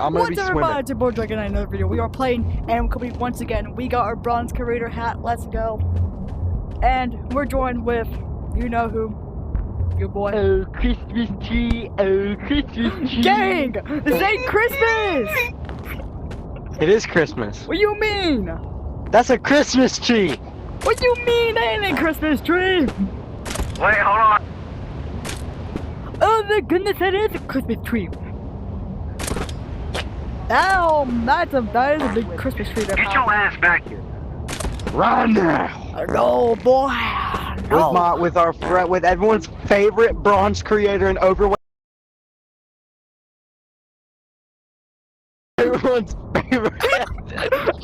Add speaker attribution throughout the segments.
Speaker 1: I'm gonna be
Speaker 2: What's up,
Speaker 1: swimming.
Speaker 2: everybody? It's your boy Dragon in another video. We are playing Animal Crossing once again. We got our bronze curator hat. Let's go. And we're joined with, you know who, your boy.
Speaker 1: Oh, Christmas tree! Oh, Christmas tree!
Speaker 2: Gang! This ain't Christmas!
Speaker 1: It is Christmas.
Speaker 2: What do you mean?
Speaker 1: That's a Christmas tree!
Speaker 2: What do you mean that ain't a Christmas tree?
Speaker 3: Wait, hold on.
Speaker 2: Oh my goodness, that is a Christmas tree. That is a big Christmas tree there.
Speaker 3: Get your ass back here.
Speaker 1: Right now!
Speaker 2: No, boy. No.
Speaker 1: With everyone's favorite bronze creator and overweight. Everyone's favorite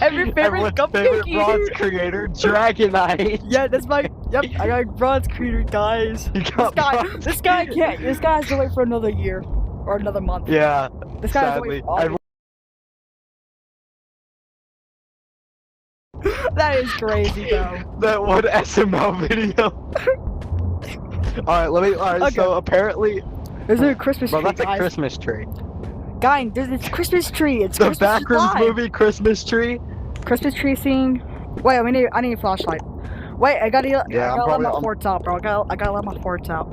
Speaker 2: Everyone's
Speaker 1: favorite bronze creator, Dragonite.
Speaker 2: Yeah, that's my. Yep, I got bronze creator, guys.
Speaker 1: You got bronze.
Speaker 2: This guy can't. This guy has to wait for another year or another month.
Speaker 1: Yeah.
Speaker 2: This guy has to
Speaker 1: Sadly,
Speaker 2: wait for That is crazy, though.
Speaker 1: that one SML video. Alright,
Speaker 2: Okay.
Speaker 1: so apparently,
Speaker 2: There's a Christmas
Speaker 1: bro,
Speaker 2: tree,
Speaker 1: that's a
Speaker 2: guys.
Speaker 1: Christmas tree.
Speaker 2: Guy, there's this Christmas tree. It's
Speaker 1: The
Speaker 2: Christmas
Speaker 1: Backrooms
Speaker 2: live.
Speaker 1: movie Christmas tree.
Speaker 2: Christmas tree scene. Wait, I need a flashlight. Wait, I gotta let my
Speaker 1: probably-
Speaker 2: forts out, bro. I gotta let my forts out.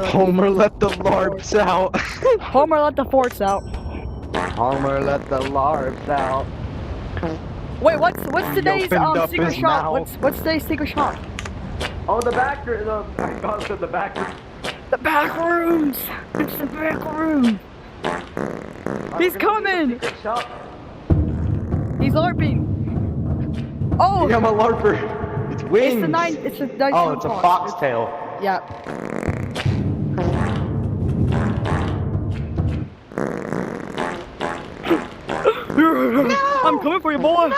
Speaker 1: Homer let the larps out.
Speaker 2: Homer let the forts out.
Speaker 1: Homer let the larps out.
Speaker 2: Wait, what's today's
Speaker 1: opened up
Speaker 2: secret
Speaker 1: his
Speaker 2: shop?
Speaker 1: mouth.
Speaker 2: What's today's secret shop?
Speaker 1: Oh, the back room. The back room.
Speaker 2: The back rooms. It's the back room. He's coming. He's LARPing. Oh,
Speaker 1: Yeah, I'm a larper. It's wings.
Speaker 2: it's the night.
Speaker 1: Oh, it's a foxtail.
Speaker 2: Yeah. I'm coming for you, boy.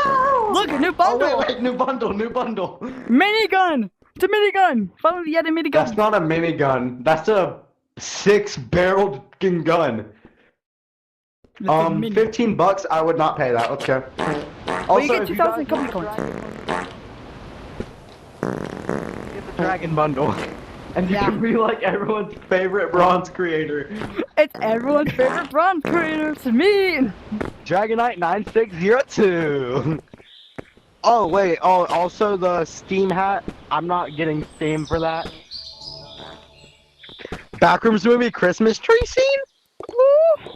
Speaker 2: Look, a new bundle.
Speaker 1: Oh, wait, new bundle.
Speaker 2: Minigun. It's a minigun. Finally, you had a minigun.
Speaker 1: That's not a minigun. That's a 6-barreled gun.
Speaker 2: It's a mini.
Speaker 1: $15. I would not pay that. Let's go.
Speaker 2: Well, you get
Speaker 1: if
Speaker 2: 2,000
Speaker 1: guys
Speaker 2: company
Speaker 1: want
Speaker 2: coins.
Speaker 1: Get the Dragon bundle. And you
Speaker 2: Yeah.
Speaker 1: can be like everyone's favorite bronze creator.
Speaker 2: It's everyone's favorite bronze creator. It's me.
Speaker 1: Dragonite 9602. Oh wait, also the Steam hat. I'm not getting Steam for that. Backrooms movie Christmas tree scene?
Speaker 2: Woo.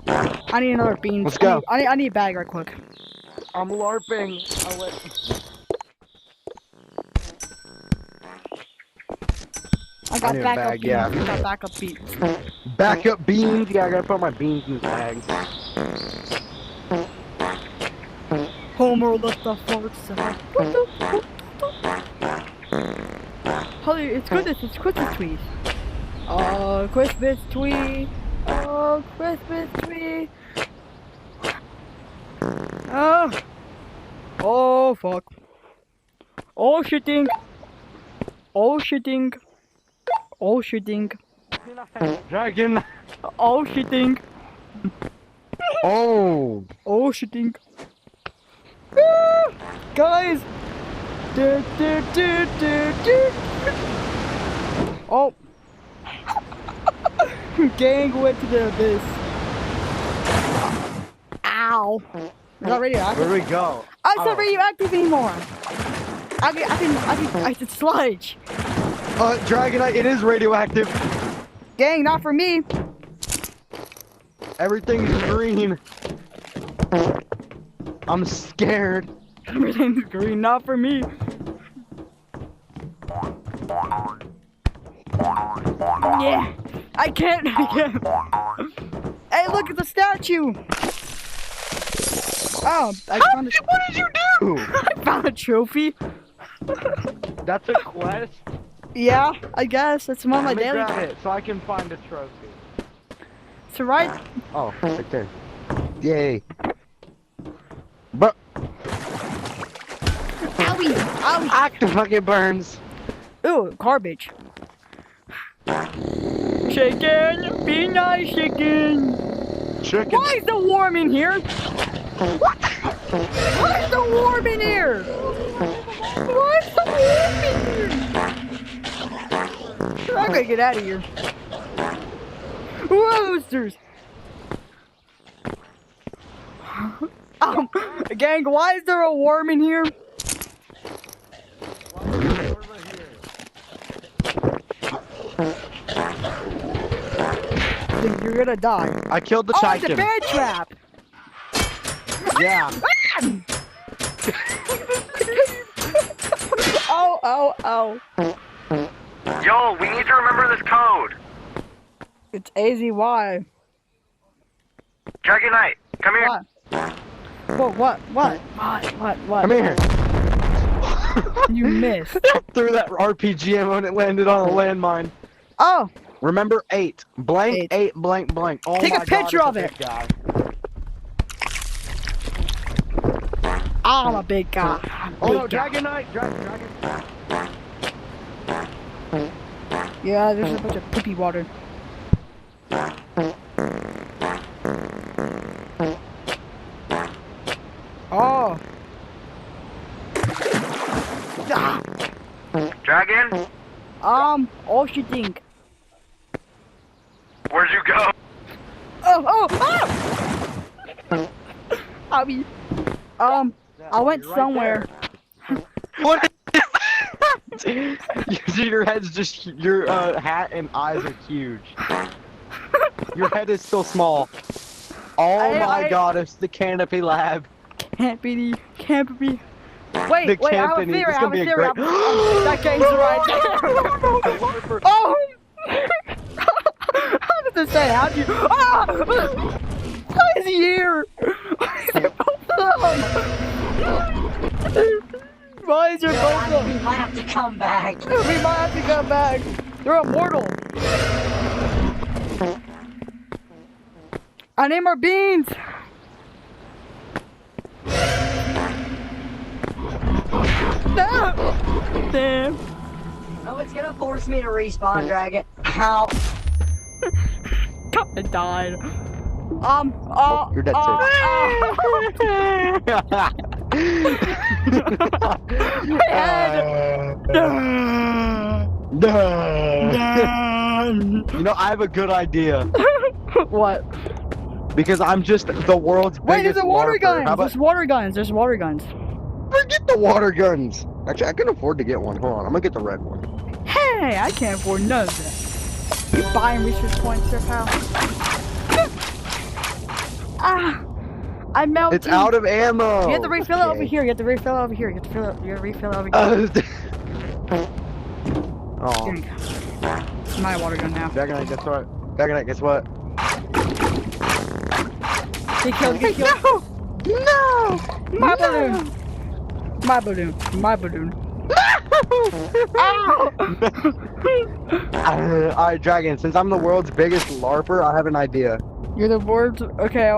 Speaker 2: I need another beans.
Speaker 1: Let's go.
Speaker 2: I need a bag right quick.
Speaker 1: I'm LARPing.
Speaker 2: I got
Speaker 1: need a
Speaker 2: backup
Speaker 1: bag,
Speaker 2: beans.
Speaker 1: yeah.
Speaker 2: I got backup beans.
Speaker 1: Backup beans. Yeah, I gotta put my beans in the bag.
Speaker 2: Homer let the forks out. Holy, it's Christmas trees. Oh, Christmas tree. Oh, Christmas tree. Oh, fuck. Oh, shitting. Oh, shitting. Oh, shitting.
Speaker 1: Dragon.
Speaker 2: Oh, shitting.
Speaker 1: Oh.
Speaker 2: Oh, shitting. Guys. Oh. Gang went to the abyss. Ow. Is that radioactive?
Speaker 1: Where do we go?
Speaker 2: I'm not radioactive anymore. I can sludge.
Speaker 1: Dragonite, it is radioactive.
Speaker 2: Gang, not for me.
Speaker 1: Everything's green. I'm scared.
Speaker 2: Everything's green, not for me. Yeah, I can't. Hey, look at the statue. Oh,
Speaker 1: What did you do?
Speaker 2: I found a trophy.
Speaker 1: That's a quest.
Speaker 2: Yeah, I guess it's one of my
Speaker 1: Let me
Speaker 2: daily.
Speaker 1: grab it so I can find a trophy.
Speaker 2: To right.
Speaker 1: Oh, right there. Yay. But
Speaker 2: Owie, owie.
Speaker 1: act fucking burns.
Speaker 2: Ooh, garbage. Chicken, be nice, chicken.
Speaker 1: Chicken.
Speaker 2: Why is the warm in here? What? Why is the warm in here? Why is the warm in here? I'm gonna get out of here. Roasters. Gang, why is there a worm in here? Dude, you're gonna die.
Speaker 1: I killed the
Speaker 2: Oh, it's a
Speaker 1: chicken.
Speaker 2: bear trap!
Speaker 1: Yeah.
Speaker 2: Oh.
Speaker 3: Yo, we need to remember this code.
Speaker 2: It's AZY.
Speaker 3: Dragon Knight, come here.
Speaker 2: What? What?
Speaker 1: Come here.
Speaker 2: You missed.
Speaker 1: Threw that RPG ammo and it landed on a landmine.
Speaker 2: Oh,
Speaker 1: Remember 8. Blank,
Speaker 2: Eight.
Speaker 1: 8, blank, blank. Oh
Speaker 2: Take a
Speaker 1: my
Speaker 2: picture
Speaker 1: God,
Speaker 2: of
Speaker 1: it's a
Speaker 2: it.
Speaker 1: big guy.
Speaker 2: I'm a big guy.
Speaker 1: Oh no,
Speaker 2: Big guy.
Speaker 1: Dragon Knight! Dragon.
Speaker 2: Yeah, there's a bunch of poopy water. Oh. Ah.
Speaker 3: Dragon,
Speaker 2: All you think.
Speaker 3: where'd you go?
Speaker 2: I mean, I went
Speaker 1: You're right
Speaker 2: somewhere.
Speaker 1: there. What? Your head's just your hat and eyes are huge. Your head is still small. Oh my God! It's the Canopy Lab.
Speaker 2: Can't be. Wait,
Speaker 1: The
Speaker 2: I have a
Speaker 1: Canopy.
Speaker 2: theory.
Speaker 1: This is gonna be a great.
Speaker 2: That game's right there. Oh! I was gonna say, how'd you? Ah! Why is he here? Why is there both of them? Why is there both of them?
Speaker 4: We might have to come back.
Speaker 2: We might have to come back. They're immortal. I name our beans. No! Damn.
Speaker 4: Oh, it's gonna force me to respawn, Dragon. How?
Speaker 2: I died.
Speaker 1: You're dead You know, I have a good idea.
Speaker 2: What?
Speaker 1: Because I'm just the world's
Speaker 2: Wait,
Speaker 1: biggest
Speaker 2: there's a water
Speaker 1: LARPer.
Speaker 2: gun.
Speaker 1: How about
Speaker 2: There's water guns. There's water guns.
Speaker 1: forget the water guns? Actually, I can afford to get one. Hold on, I'm gonna get the red one.
Speaker 2: Hey, I can't afford none of that. You buying research points there, pal? Ah, I melted.
Speaker 1: It's out of ammo.
Speaker 2: You have to refill it over
Speaker 1: Okay.
Speaker 2: here. You have to refill it over here. You have to fill it. You have to refill it over here.
Speaker 1: Oh,
Speaker 2: Here you go. It's my water gun now.
Speaker 1: Dragon Knight, guess what? Dragon Knight, guess what?
Speaker 2: Get killed. Get killed.
Speaker 1: No!
Speaker 2: My balloon. My balloon. My balloon. Ow!
Speaker 1: Alright, Dragon, since I'm the world's biggest LARPer, I have an idea.
Speaker 2: You're the words. Okay.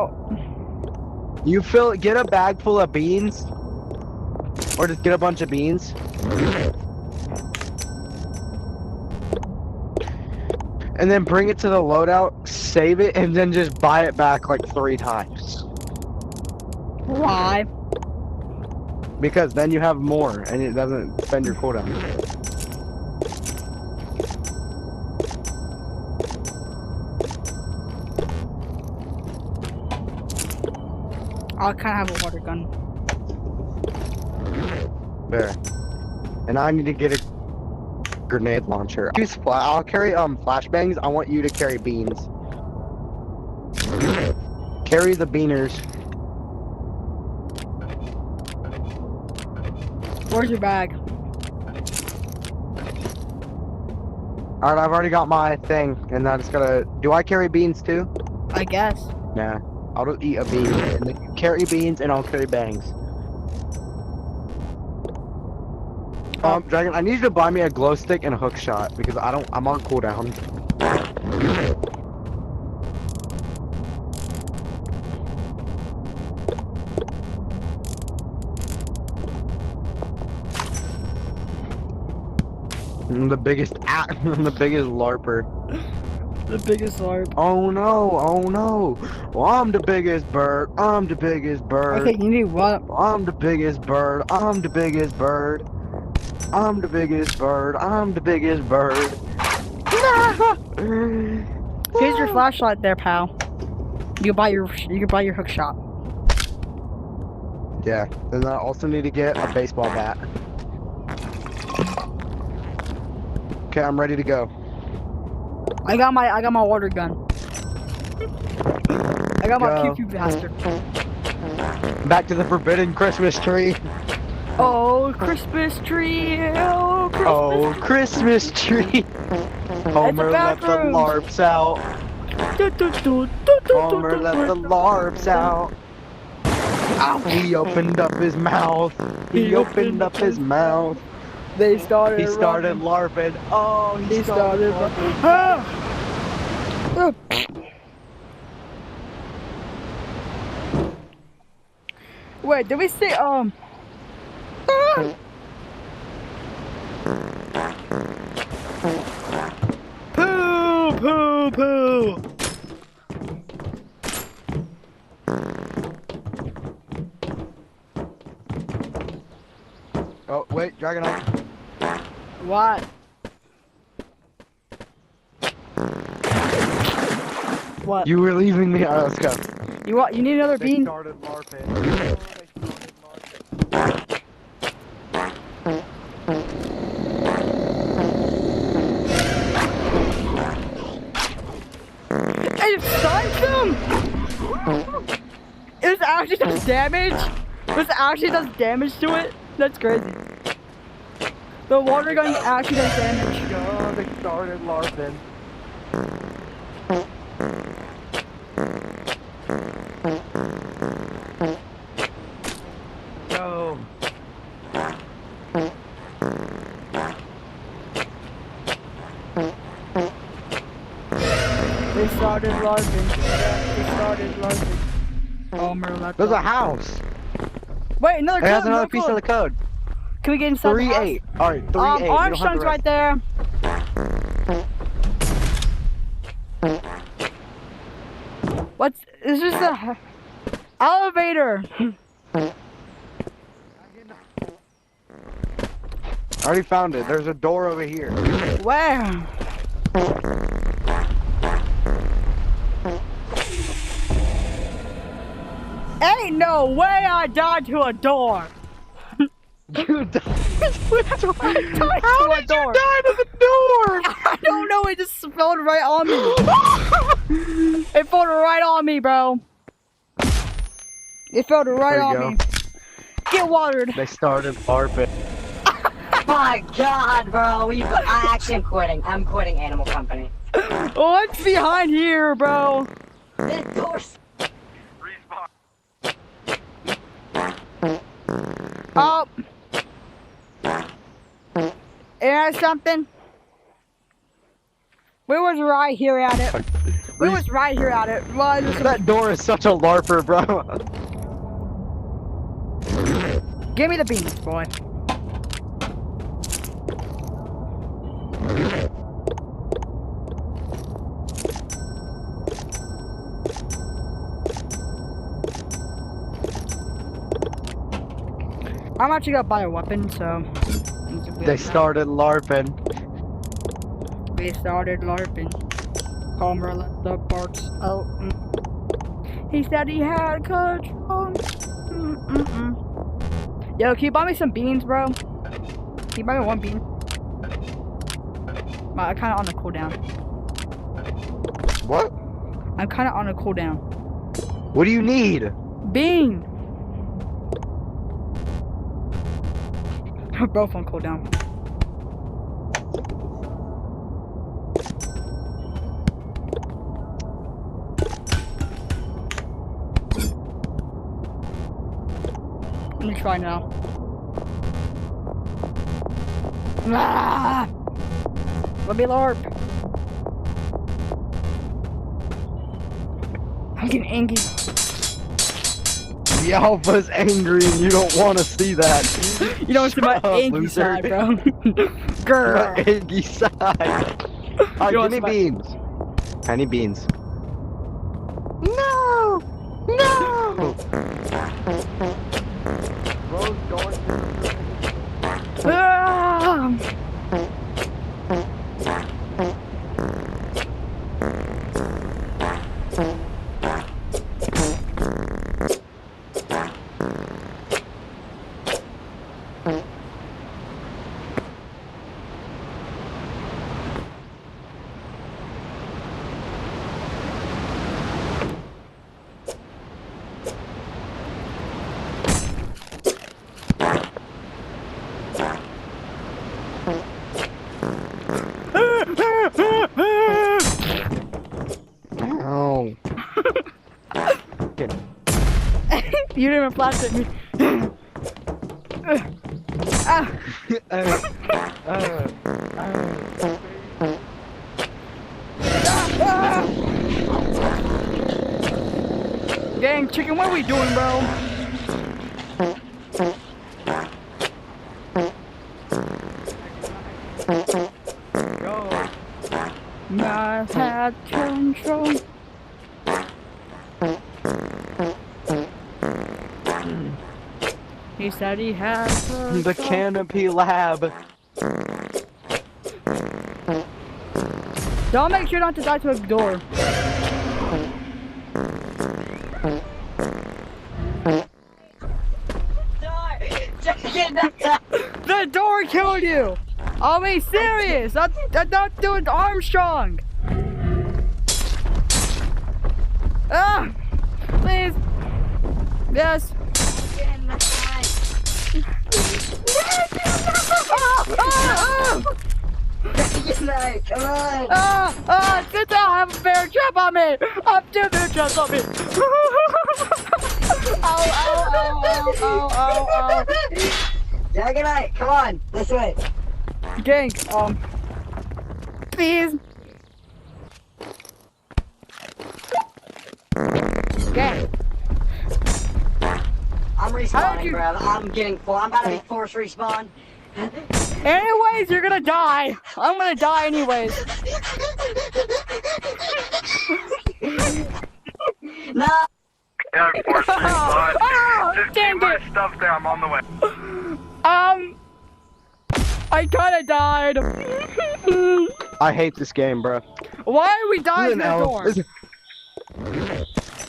Speaker 1: You get a bag full of beans, or just get a bunch of beans. And then bring it to the loadout, save it, and then just buy it back like 3 times.
Speaker 2: Why?
Speaker 1: Because then you have more, and it doesn't spend your cooldown.
Speaker 2: I kind of have a water gun.
Speaker 1: There. And I need to get a grenade launcher. I'll carry flashbangs. I want you to carry beans. Carry the beaners.
Speaker 2: Where's your bag?
Speaker 1: Alright, I've already got my thing, and I just gotta. Do I carry beans too?
Speaker 2: I guess.
Speaker 1: Nah. I'll just eat a bean. And then you carry beans, and I'll carry bangs. Dragon, I need you to buy me a glow stick and a hook shot because I'm on cooldown. I'm the biggest I'm the biggest LARPer.
Speaker 2: The biggest LARP.
Speaker 1: Oh no. Well, I'm the biggest bird. I'm the biggest bird.
Speaker 2: Okay, you need what?
Speaker 1: I'm the biggest bird. I'm the biggest bird. I'm the biggest bird. I'm the biggest bird.
Speaker 2: Here's your flashlight there, pal. You can buy your hook shot.
Speaker 1: Yeah. Then I also need to get a baseball bat. Okay, I'm ready to go.
Speaker 2: I got my water gun. I got my
Speaker 1: Go.
Speaker 2: pew pew blaster.
Speaker 1: Back to the forbidden Christmas tree.
Speaker 2: Oh, Christmas tree. Oh, Christmas
Speaker 1: Oh, Christmas tree. Homer let the
Speaker 2: bathroom.
Speaker 1: larps out. Homer let the larps out. He opened up his mouth. He opened up his mouth.
Speaker 2: They started.
Speaker 1: He started
Speaker 2: running.
Speaker 1: larping. Oh,
Speaker 2: He started.
Speaker 1: larping.
Speaker 2: Ah! Wait, did we say ah! Poo poo poo.
Speaker 1: Oh, wait, Dragonite.
Speaker 2: What? What?
Speaker 1: You were leaving me. Alright, let's go.
Speaker 2: You want? You need another
Speaker 1: They
Speaker 2: bean?
Speaker 1: started larping.
Speaker 2: It stunned him. It actually does damage. This actually does damage to it. That's crazy. The water gun actually does damage.
Speaker 1: Oh, they started larping. No.
Speaker 2: They started larping. They started larping. Homer let
Speaker 1: There's
Speaker 2: the-
Speaker 1: a house.
Speaker 2: Wait, another
Speaker 1: It
Speaker 2: code.
Speaker 1: has another piece of the code.
Speaker 2: Can we get inside the house?
Speaker 1: 3-8. Alright, 3-8. We don't have
Speaker 2: Armstrong's
Speaker 1: the
Speaker 2: right
Speaker 1: rest.
Speaker 2: there. What's this? Is the elevator.
Speaker 1: I already found it. There's a door over here.
Speaker 2: Where? Ain't no way I died to a door.
Speaker 1: You died.
Speaker 2: I died
Speaker 1: How
Speaker 2: to a
Speaker 1: did
Speaker 2: door.
Speaker 1: you die to the door?
Speaker 2: I don't know. It just fell right on me. It fell right on me, bro. It fell right
Speaker 1: There you
Speaker 2: on
Speaker 1: go.
Speaker 2: me. Get watered.
Speaker 1: They started larping.
Speaker 4: My God, bro. I actually am quitting. I'm quitting Animal Company.
Speaker 2: What's behind here, bro?
Speaker 4: This door's
Speaker 3: Respawn.
Speaker 2: Oh. Here's something. We was right here at it. We was right here at it. Well, there's some-
Speaker 1: That door is such a larper, bro.
Speaker 2: Give me the beans, boy. I'm actually gonna buy a weapon, so.
Speaker 1: They started larping.
Speaker 2: They started LARPing. Homer let the parts out. He said he had control. Yo, can you buy me some beans, bro? Can you buy me one bean? I'm kind of on a cooldown.
Speaker 1: What?
Speaker 2: I'm kind of on a cooldown.
Speaker 1: What do you need?
Speaker 2: Bean! We're both on cooldown. Let me try now. Ah! Let me LARP. I'm getting angry.
Speaker 1: The alpha's angry and you don't want to see that.
Speaker 2: You don't see my
Speaker 1: Shut up,
Speaker 2: angry
Speaker 1: loser.
Speaker 2: side, bro. Grr.
Speaker 1: My angry side. Alright,
Speaker 2: You
Speaker 1: give me
Speaker 2: want
Speaker 1: beans. I need beans. No! No! Rose going
Speaker 2: Ah! You didn't even flash at me. Ah. Dang, chicken, what are we doing, bro? I had control. He said he had control.
Speaker 1: The Canopy Lab.
Speaker 2: Don't make sure not to die to a door. The door killed you! I'll be serious! I'm not doing Armstrong! Ah! Please! Yes!
Speaker 4: Come on!
Speaker 2: Sit down! I have a bear trap on me! I have 2 bear traps on me! Ow!
Speaker 4: Dragonite, come on, this way.
Speaker 2: Gang, please. Gang.
Speaker 4: I'm
Speaker 2: How did
Speaker 4: respawning,
Speaker 2: you-
Speaker 4: bro. I'm getting full. I'm about to be forced respawn.
Speaker 2: Anyways, you're gonna die. I'm gonna die anyways.
Speaker 4: No!
Speaker 3: Yeah, force respawn.
Speaker 2: Oh,
Speaker 3: Just
Speaker 2: dang
Speaker 3: keep my
Speaker 2: it.
Speaker 3: stuff there. I'm on the way.
Speaker 2: I kinda died.
Speaker 1: I hate this game, bro.
Speaker 2: Why are we dying to the door?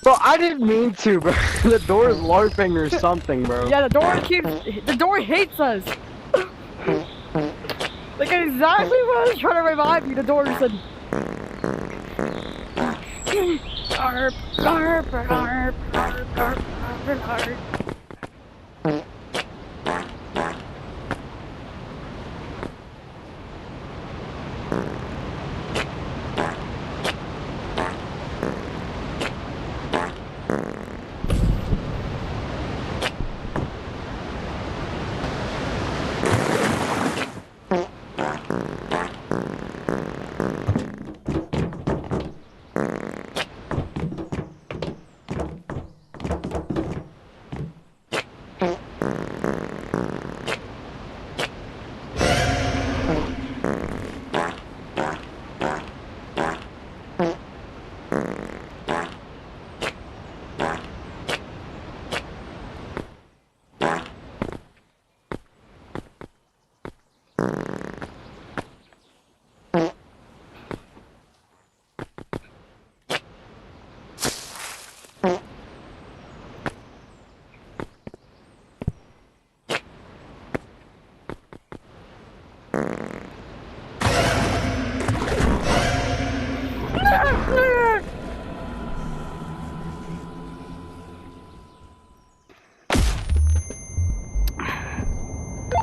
Speaker 1: Bro, I didn't mean to, bro. The door is LARPing or something, bro.
Speaker 2: Yeah, the door hates us. Like exactly when I was trying to revive you, the door said. Arp, arp, arp, arp, arp, arp, arp.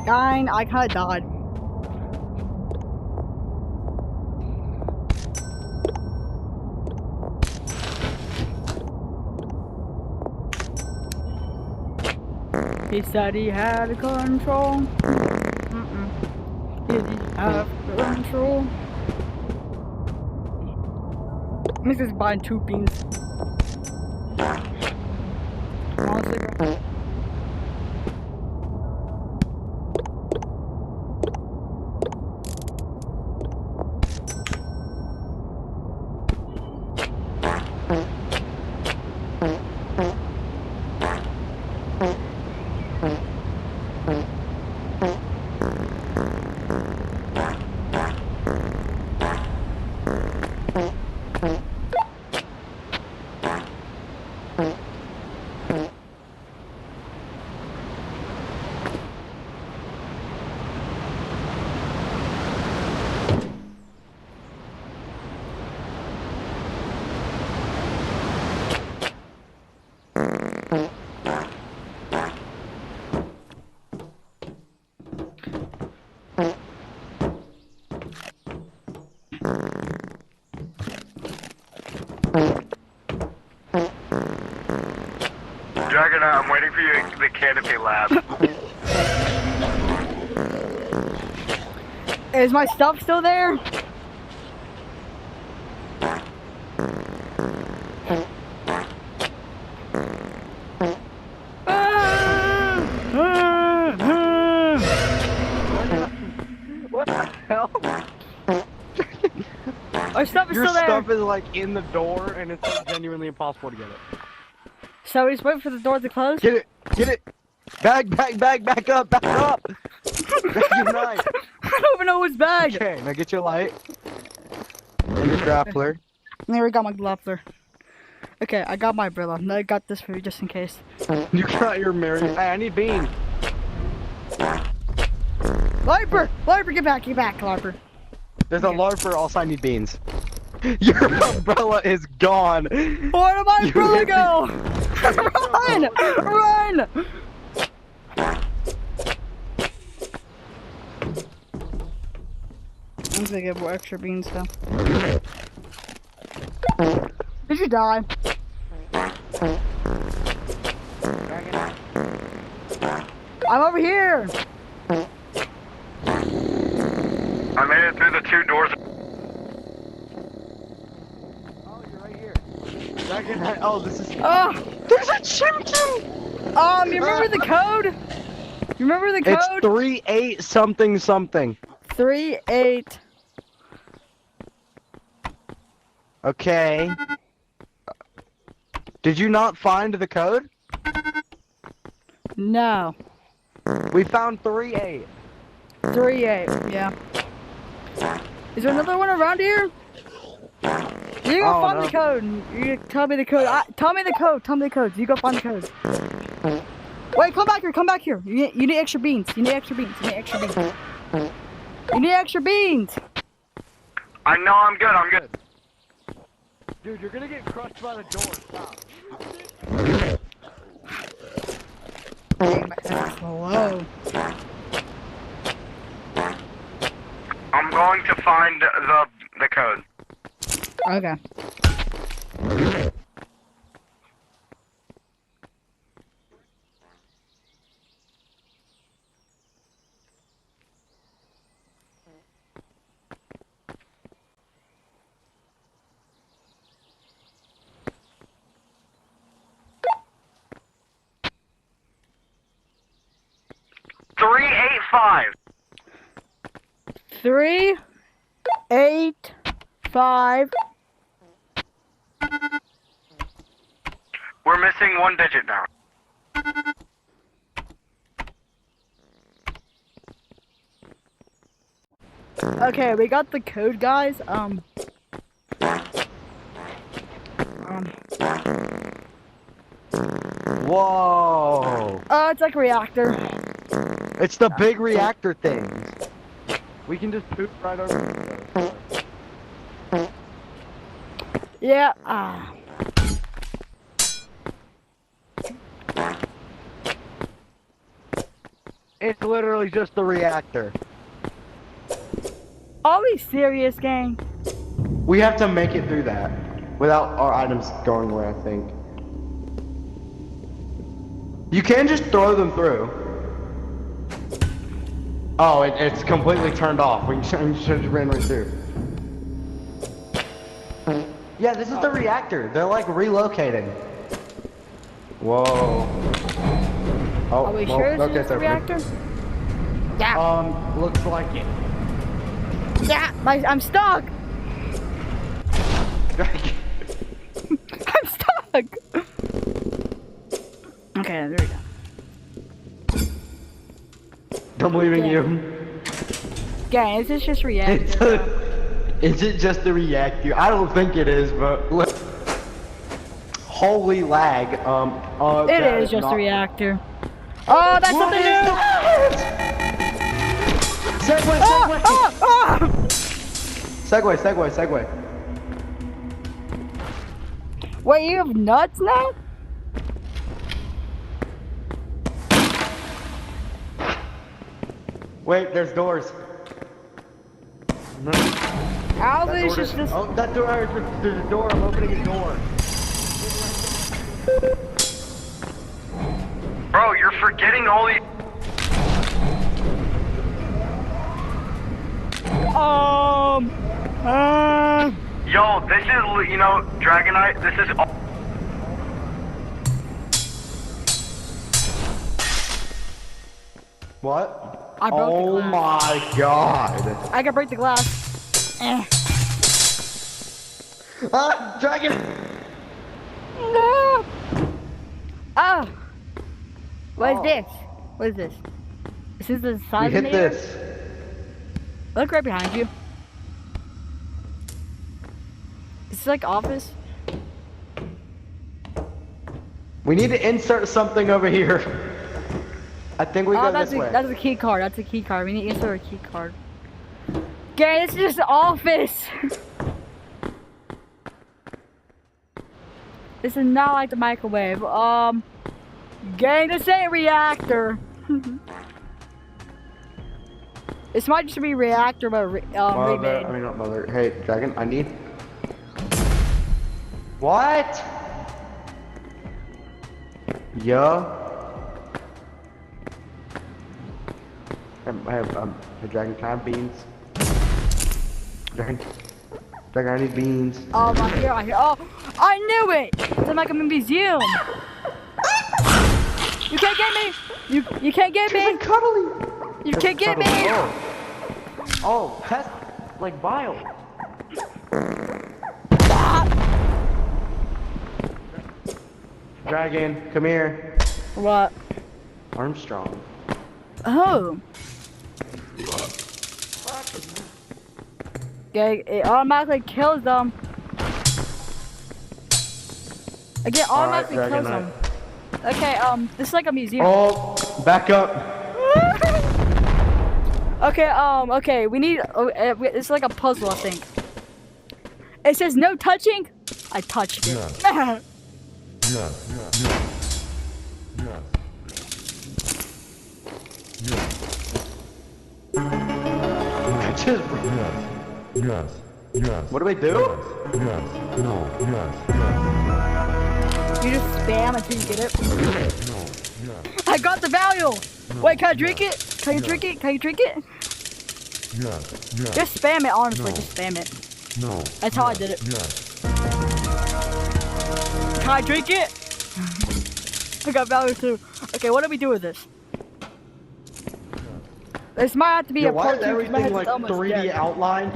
Speaker 2: Fine, I kinda died. He said he had control. Did he have control? I'm just buying 2 beans. Honestly, bro.
Speaker 3: Lieutenant. I'm waiting for you in the canopy lab.
Speaker 2: Is my stuff still there?
Speaker 1: What the hell?
Speaker 2: Our stuff is
Speaker 1: Your
Speaker 2: still there.
Speaker 1: stuff is like in the door, and it's like genuinely impossible to get it.
Speaker 2: So we just wait for the door to close?
Speaker 1: Get it! Get it! Back up! Back up! Grab your knife.
Speaker 2: I don't even know whose bag.
Speaker 1: Okay, now get your light. And your grappler.
Speaker 2: There we got my grappler. Okay, I got my umbrella. No, I got this for you just in case.
Speaker 1: You got your Mary. Hey, I need beans.
Speaker 2: Larper! Larper, get back, Larper.
Speaker 1: There's a larper, also I need beans. Your umbrella is gone.
Speaker 2: Where did my umbrella go? Run! Run! I'm gonna get more extra beans though. Did you die? I'm over here!
Speaker 3: I made it through the 2 doors.
Speaker 1: Oh, you're right here. Oh, this is.
Speaker 2: Oh!
Speaker 1: There's a chimchim!
Speaker 2: You remember the code? You remember the
Speaker 1: It's
Speaker 2: code?
Speaker 1: 38 something something.
Speaker 2: 38.
Speaker 1: Okay. Did you not find the code?
Speaker 2: No.
Speaker 1: We found 38.
Speaker 2: 38, yeah. Is there another one around here? You go
Speaker 1: Oh,
Speaker 2: find
Speaker 1: no.
Speaker 2: the code. You tell me the code. Tell me the code. Tell me the code. You go find the code. Wait, come back here. Come back here. You need extra beans. You need extra beans. You need extra beans. You need extra beans.
Speaker 3: I know I'm good. I'm good.
Speaker 1: Dude, you're gonna get crushed by the door. Stop.
Speaker 2: Hello.
Speaker 3: I'm going to find the code.
Speaker 2: Okay.
Speaker 3: Three, 8, 5.
Speaker 2: 3, 8, 5.
Speaker 3: We're missing 1 digit now.
Speaker 2: Okay, we got the code, guys.
Speaker 1: Whoa!
Speaker 2: It's like a reactor.
Speaker 1: It's the big reactor thing. We can just poop right over it.
Speaker 2: Yeah.
Speaker 1: It's literally just the reactor.
Speaker 2: Are we serious, gang?
Speaker 1: We have to make it through that without our items going away, I think. You can just throw them through. Oh, it's completely turned off. We should have ran right through. Yeah, this is the reactor. They're like relocating. Whoa. Oh,
Speaker 2: Are we
Speaker 1: well,
Speaker 2: sure this
Speaker 1: okay,
Speaker 2: is the
Speaker 1: so-
Speaker 2: reactor? Yeah.
Speaker 1: Looks like it.
Speaker 2: Yeah, I'm stuck. I'm stuck. Okay, there we go.
Speaker 1: Don't believe in
Speaker 2: Yeah.
Speaker 1: you.
Speaker 2: Gang, is this just reactor?
Speaker 1: Is it just the reactor? I don't think it is, but look. Holy lag.
Speaker 2: It is just a reactor. Oh, that's
Speaker 1: What
Speaker 2: something
Speaker 1: is
Speaker 2: new.
Speaker 1: Segway,
Speaker 2: Ah,
Speaker 1: segway.
Speaker 2: ah, ah.
Speaker 1: Segway.
Speaker 2: Wait, you have nuts now?
Speaker 1: Wait, there's doors.
Speaker 2: How
Speaker 1: That
Speaker 2: is
Speaker 1: door
Speaker 2: this
Speaker 1: is-
Speaker 2: just?
Speaker 1: Oh, that door, there's a door. I'm opening a door.
Speaker 3: You're forgetting all the. Yo, this is, you know, Dragonite, this is.
Speaker 1: What?
Speaker 2: I broke the
Speaker 1: Oh
Speaker 2: glass.
Speaker 1: my god.
Speaker 2: I can break the glass.
Speaker 1: Ah, dragon!
Speaker 2: No. Oh. What is
Speaker 1: Oh.
Speaker 2: this? What is this? Is this the
Speaker 1: We
Speaker 2: size
Speaker 1: hit
Speaker 2: of the
Speaker 1: this.
Speaker 2: Look right behind you. Is this like office?
Speaker 1: We need to insert something over here. I think we go
Speaker 2: that's
Speaker 1: this way.
Speaker 2: that's a key card. That's a key card. We need to insert a key card. Okay, this is just the office. This is not like the microwave. Gang, this ain't a reactor. This might just be reactor, but remade.
Speaker 1: I mean, not mother. Hey, dragon, I need. What? Yeah. Hey, dragon, can I have beans? Dragon, I need beans.
Speaker 2: I hear. Oh, I knew it. It's like I'm in a museum. You can't get me. You can't get me.
Speaker 1: Cuddly.
Speaker 2: You can't get me.
Speaker 1: Oh, test like bile. Dragon, come here.
Speaker 2: What?
Speaker 1: Armstrong.
Speaker 2: Oh. Okay, it automatically kills them. Again, automatically
Speaker 1: Alright,
Speaker 2: kills
Speaker 1: Dragonite.
Speaker 2: them. Okay, this is like a museum.
Speaker 1: Oh, back up.
Speaker 2: Okay, okay, we need, it's like a puzzle, I think. It says no touching. I touched it.
Speaker 1: What do we do?
Speaker 2: You just spam until you get it. I got the value. Wait, can I drink it? Can you drink it? Can you drink it? Just spam it, honestly. Just spam it. That's how I did it. Can I drink it? I got value too. Okay, what do we do with this? This might have to be
Speaker 1: Yeah,
Speaker 2: a
Speaker 1: why
Speaker 2: part
Speaker 1: is
Speaker 2: 2 'cause my
Speaker 1: everything
Speaker 2: head's
Speaker 1: like
Speaker 2: almost
Speaker 1: 3D
Speaker 2: dead.
Speaker 1: outlined?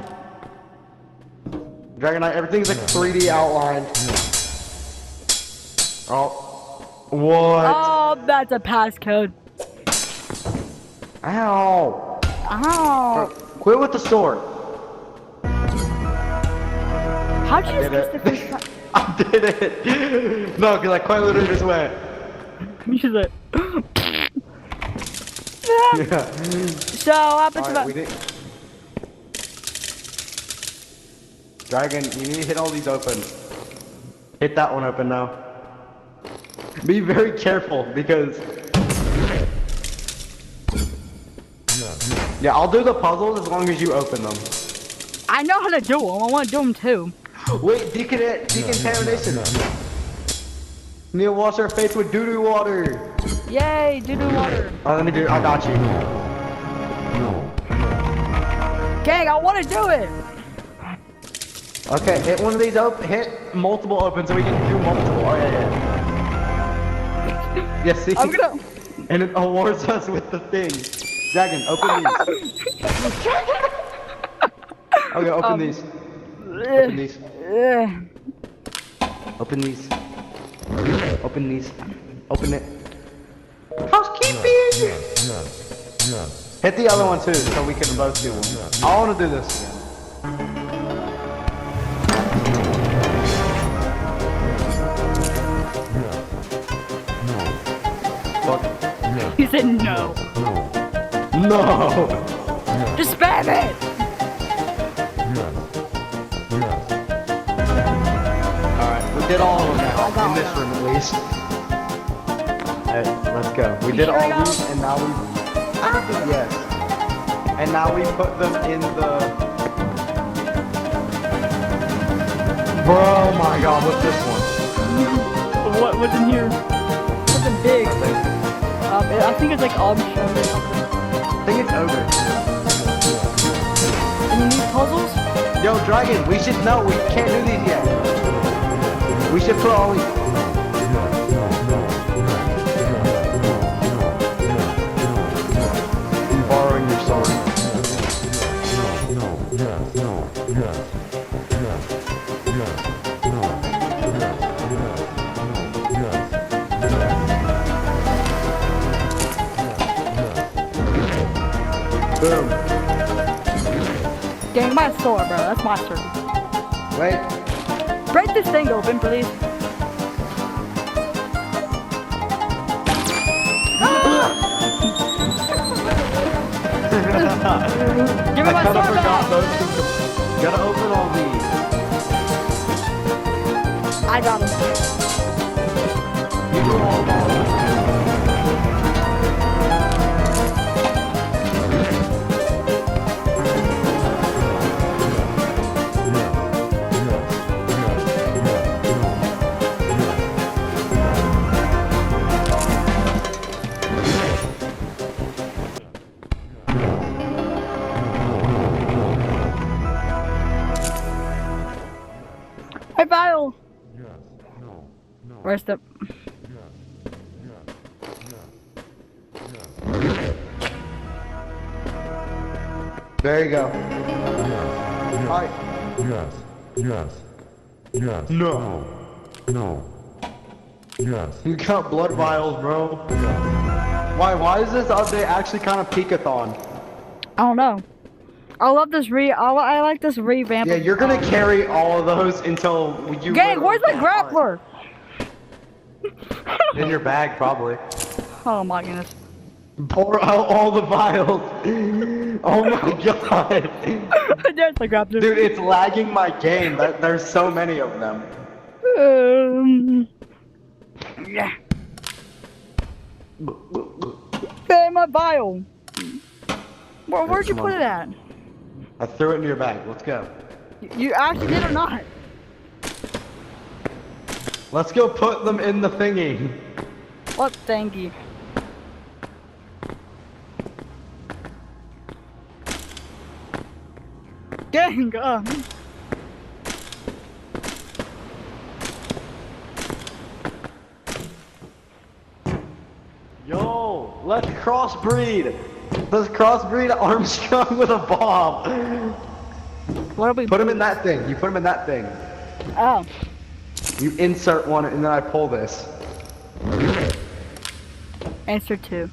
Speaker 1: Dragonite, everything's like 3D outlined. Oh, what?
Speaker 2: Oh, that's a passcode.
Speaker 1: Ow!
Speaker 2: Oh.
Speaker 1: Quit with the sword.
Speaker 2: How'd you just
Speaker 1: Did
Speaker 2: kiss the
Speaker 1: it?
Speaker 2: first time?
Speaker 1: I did it. No, because I quite literally just went.
Speaker 2: You should like.
Speaker 1: Yeah.
Speaker 2: So what happened to
Speaker 1: Alright,
Speaker 2: my?
Speaker 1: we did. Dragon, you need to hit all these open. Hit that one open now. Be very careful because. Yeah, I'll do the puzzles as long as you open them.
Speaker 2: I know how to do them. I want to do them too.
Speaker 1: Wait, decontamination. Need to wash our face with doo-doo water.
Speaker 2: Yay, doo-doo water.
Speaker 1: Oh, let me do it. I got you.
Speaker 2: Gang, I want to do it.
Speaker 1: Okay, hit one of these open. Hit multiple open so we can do multiple. Oh, yeah. Yeah, see?
Speaker 2: I'm gonna.
Speaker 1: And it awards us with the thing. Dragon, open these. Okay, open these. Open these. Open these. Open these. Open it. Housekeeping! Hit the other one too, so we can both do one. I want to do this again. Fuck.
Speaker 2: He said no.
Speaker 1: No!
Speaker 2: Just spam it.
Speaker 1: Alright, we did all of them now, in this room at least. Alright, let's go. We did all of these, and now we... Yes. And now we put them in the... Bro, oh my god, what's this one?
Speaker 2: What's in here? Something big. I think it's like options or something.
Speaker 1: I think it's over.
Speaker 2: And you need puzzles?
Speaker 1: Yo, Dragon, we should know. We can't do these yet. We should put all these. I'm borrowing your sword. Boom.
Speaker 2: Gang, my sword, bro. That's my sword.
Speaker 1: Wait.
Speaker 2: Break this thing open, please. Give me
Speaker 1: I
Speaker 2: my
Speaker 1: kind of
Speaker 2: sword
Speaker 1: forgot
Speaker 2: back.
Speaker 1: those two. Gotta open all these.
Speaker 2: I got him.
Speaker 1: You do all of them.
Speaker 2: Hey, Vile. Where's the...
Speaker 1: There you go. Alright. No. You got blood vials, bro. Why is this update actually kind of peakathon?
Speaker 2: I don't know. I love this I like this revamp.
Speaker 1: Yeah, you're gonna carry all of those until you.
Speaker 2: Gang, where's the grappler?
Speaker 1: In your bag, probably.
Speaker 2: Oh my goodness.
Speaker 1: Pour out all the vials. Oh my god.
Speaker 2: There's the grappler.
Speaker 1: Dude, it's lagging my game. There's so many of them.
Speaker 2: Yeah. Hey, my vial. Where'd you
Speaker 1: Come
Speaker 2: put
Speaker 1: on.
Speaker 2: it at?
Speaker 1: I threw it in your bag. Let's go.
Speaker 2: You actually did or not?
Speaker 1: Let's go put them in the thingy.
Speaker 2: What thingy? Gang,
Speaker 1: Yo, let's crossbreed. Let's crossbreed Armstrong with a bomb.
Speaker 2: what are we?
Speaker 1: Put him in that thing. You put him in that thing.
Speaker 2: Oh.
Speaker 1: You insert one and then I pull this.
Speaker 2: Answer 2.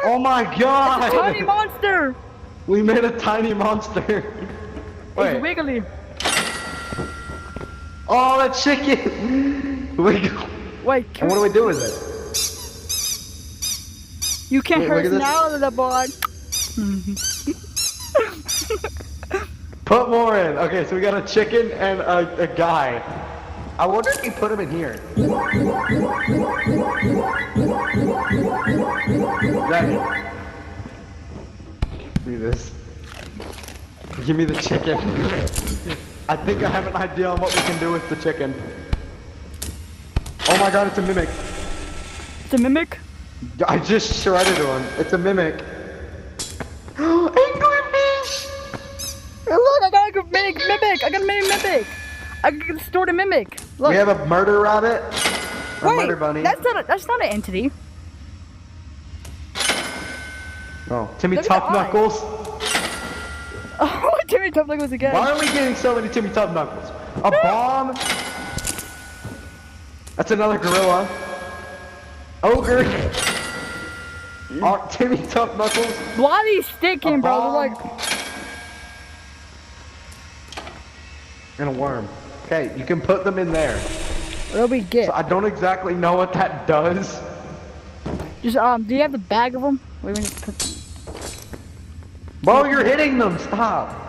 Speaker 1: Oh my god!
Speaker 2: Tiny monster!
Speaker 1: We made a tiny monster.
Speaker 2: It's
Speaker 1: Wait.
Speaker 2: wiggly.
Speaker 1: Oh, that chicken! Wiggle.
Speaker 2: Wait,
Speaker 1: And what do we do with it?
Speaker 2: you can't
Speaker 1: Wait,
Speaker 2: hurt
Speaker 1: look at
Speaker 2: us
Speaker 1: this.
Speaker 2: now, the board.
Speaker 1: Put more in. Okay, so we got a chicken and a guy. I wonder if we put him in here. Dragon. Give me this. Give me the chicken. I think I have an idea on what we can do with the chicken. Oh my god, it's a mimic.
Speaker 2: It's a mimic?
Speaker 1: I just shredded one. It's a mimic. Anglerfish!
Speaker 2: Hey, look, I got a mimic! I got a mimic! I can store the mimic! Look.
Speaker 1: We have a murder rabbit. Or
Speaker 2: Wait,
Speaker 1: murder bunny.
Speaker 2: that's not an entity.
Speaker 1: Oh, Timmy
Speaker 2: Look at
Speaker 1: Tough
Speaker 2: the eye.
Speaker 1: Knuckles.
Speaker 2: Oh, Timmy Tough Knuckles again.
Speaker 1: Why are we getting so many Timmy Tough Knuckles? A bomb. That's another gorilla. Ogre. Timmy Tough Knuckles.
Speaker 2: Why are these sticking, bro? They're like,
Speaker 1: And a worm. Okay, you can put them in there.
Speaker 2: what do we get?
Speaker 1: So I don't exactly know what that does.
Speaker 2: Just, do you have the bag of them? Wait, we need to put them.
Speaker 1: Bro, you're hitting them. Stop.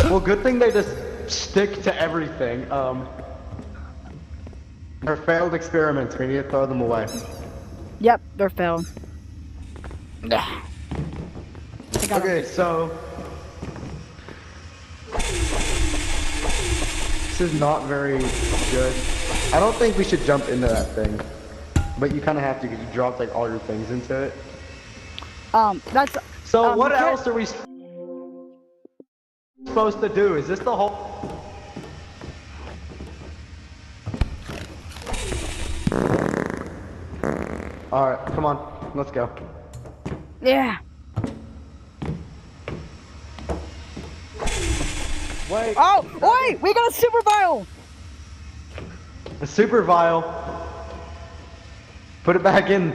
Speaker 1: Well, good thing they just stick to everything. They're failed experiments. We need to throw them away.
Speaker 2: Yep, they're failed. I got 'em.
Speaker 1: Okay, so this is not very good. I don't think we should jump into that thing. But you kind of have to because you dropped like all your things into it.
Speaker 2: That's.
Speaker 1: So what
Speaker 2: you can't-
Speaker 1: else are we supposed to do? Is this the whole... Alright, come on. Let's go.
Speaker 2: Yeah.
Speaker 1: Wait.
Speaker 2: Oh, wait! We got a super vial.
Speaker 1: A super vial. Put it back in.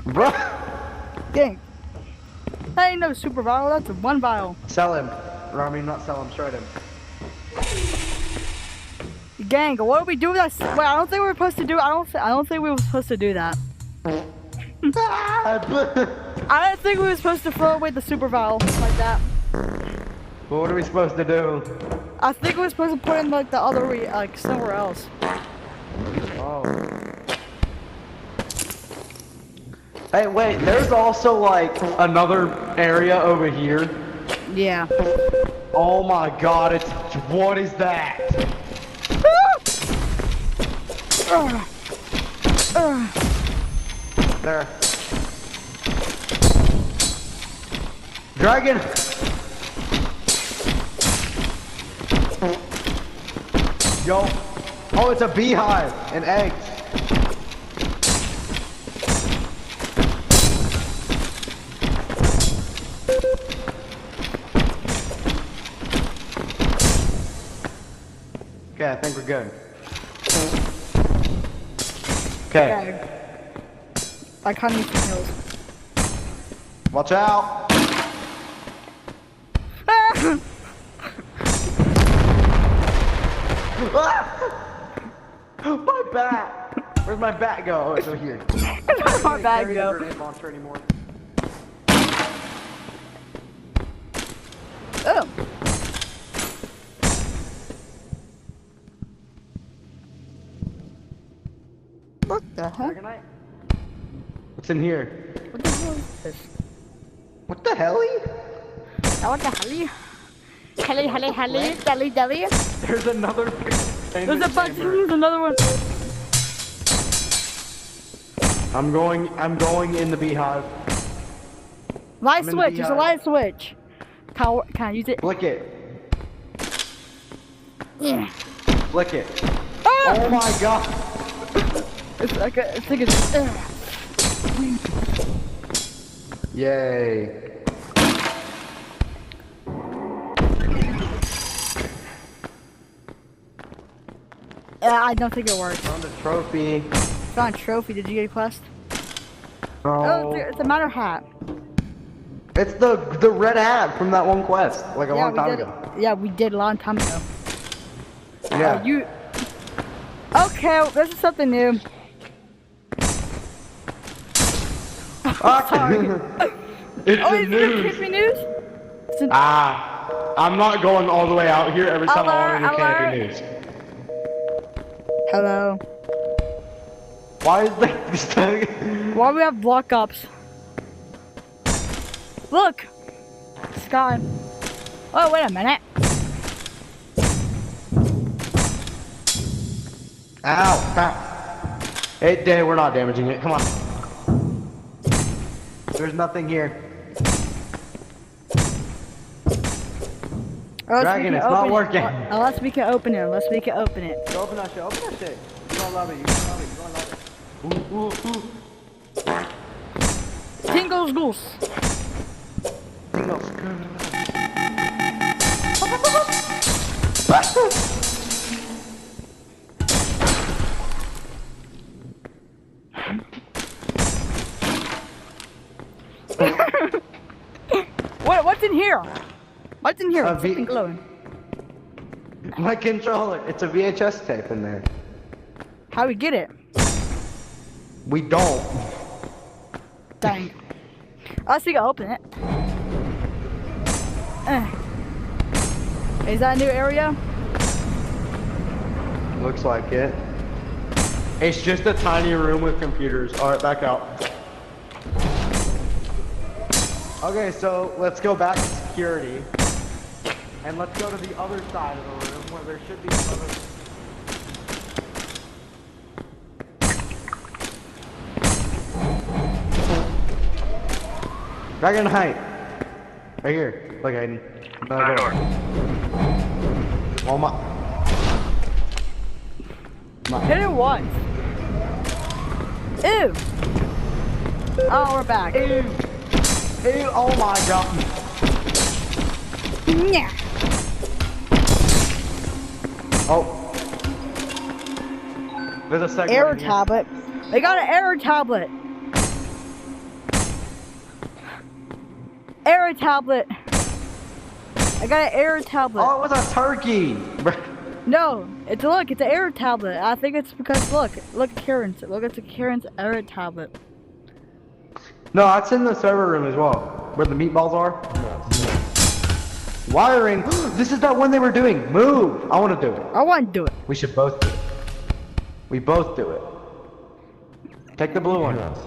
Speaker 1: Bruh.
Speaker 2: Dang. That ain't no super vial. That's a one vial.
Speaker 1: Sell him. Or, I mean, not sell him, shred him.
Speaker 2: Gang, what do we do with that? Wait, I don't think we were supposed to do. I don't think we were supposed to do that. I don't think we were supposed to throw away the super vial like that.
Speaker 1: Well, what are we supposed to do?
Speaker 2: I think we were supposed to put in like the other, like somewhere else.
Speaker 1: Oh. Hey, wait, there's also like another area over here.
Speaker 2: Yeah.
Speaker 1: Oh my god, what is that? There. Dragon! Yo. Oh, it's a beehive and eggs. Okay, I think we're good. Okay,
Speaker 2: Like Huntington Hills.
Speaker 1: watch out. My bat! Where's my bat go? Oh, it's over here.
Speaker 2: Where's my bag
Speaker 1: Carry the
Speaker 2: go?
Speaker 1: grenade launcher anymore.
Speaker 2: Oh. What the heck?
Speaker 1: Dragonite? What's in here?
Speaker 2: What the hell is this?
Speaker 1: What the hell?
Speaker 2: Oh, what the hell? Helly, deli.
Speaker 1: There's another.
Speaker 2: There's a bunch. There's another one.
Speaker 1: I'm going in the beehive.
Speaker 2: Light
Speaker 1: I'm in the
Speaker 2: switch. There's a
Speaker 1: beehive.
Speaker 2: light switch. Can I use it?
Speaker 1: Flick it.
Speaker 2: Yeah.
Speaker 1: Flick it.
Speaker 2: Ah!
Speaker 1: Oh my god.
Speaker 2: It's like a. It's like a.
Speaker 1: Yay.
Speaker 2: I don't think it works.
Speaker 1: Found a trophy.
Speaker 2: Found a trophy. Did you get a quest?
Speaker 1: Oh.
Speaker 2: Oh, it's a matter hat.
Speaker 1: It's the red hat from that one quest, like a long time
Speaker 2: we did.
Speaker 1: ago.
Speaker 2: Yeah, we did a long time ago.
Speaker 1: Yeah.
Speaker 2: You. Okay, this is something new.
Speaker 1: Ah,
Speaker 2: Sorry.
Speaker 1: it's
Speaker 2: Oh,
Speaker 1: the
Speaker 2: is it
Speaker 1: news.
Speaker 2: creepy news? It's an-
Speaker 1: I'm not going all the way out here every time I want to do
Speaker 2: Alert.
Speaker 1: camping news.
Speaker 2: Hello.
Speaker 1: Why is this thing?
Speaker 2: Why do we have block ups? Look! Sky. Oh, wait a minute.
Speaker 1: Ow! Crap. We're not damaging it. Come on. There's nothing here. Dragon, it's not working.
Speaker 2: Unless we can open it. Unless we can open it.
Speaker 1: Open that shit. Open that shit. You don't love it. You don't love it. You don't love it. Ooh, ooh, ooh.
Speaker 2: Tingles goose. What's in here? What's in here?
Speaker 1: A
Speaker 2: What's something
Speaker 1: V-
Speaker 2: glowing?
Speaker 1: My controller. It's a VHS tape in there.
Speaker 2: How we get it?
Speaker 1: We don't.
Speaker 2: Dang. Unless we can open it. Is that a new area?
Speaker 1: Looks like it. It's just a tiny room with computers. Alright, back out. Okay, so let's go back to security. And let's go to the other side of the room where there should be another. Dragon height. Right here. Look, Aiden. Another door. Oh my.
Speaker 2: Hit it once. Ew. Oh, we're back.
Speaker 1: Ew. Ew. Oh my god.
Speaker 2: Yeah.
Speaker 1: Oh. There's a second
Speaker 2: Error
Speaker 1: one here.
Speaker 2: tablet. They got an error tablet. Error tablet. I got an error tablet.
Speaker 1: Oh, it was a turkey.
Speaker 2: No, it's an error tablet. I think it's because look at Karen's. Look at Karen's error tablet.
Speaker 1: No, that's in the server room as well, where the meatballs are. Wiring. This is that one they were doing. Move. I want to do it.
Speaker 2: I want to do it.
Speaker 1: We should both do it. We both do it. Take the blue one.
Speaker 5: Yes.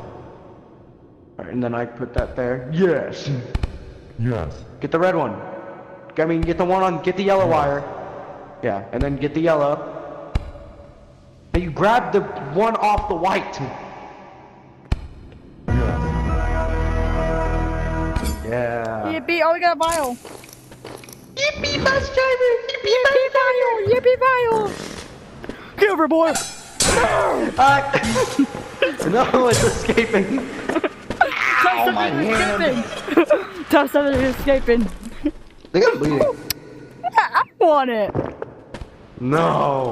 Speaker 1: Alright, and then I put that there. Yes.
Speaker 5: Yes.
Speaker 1: Get the red one. I mean, get the one on. Get the yellow wire. Yeah, and then get the yellow. And you grab the one off the white.
Speaker 5: Yes.
Speaker 1: Yeah.
Speaker 2: Yippee! Oh, we got a vial.
Speaker 1: Yippee, bus driver.
Speaker 2: Yippee vial! Yippee vial! Get over, boy!
Speaker 1: No, it's escaping.
Speaker 2: Tough
Speaker 1: my
Speaker 2: something
Speaker 1: hand.
Speaker 2: escaping. Tough something escaping.
Speaker 1: They got bleeding.
Speaker 2: I want it.
Speaker 1: No.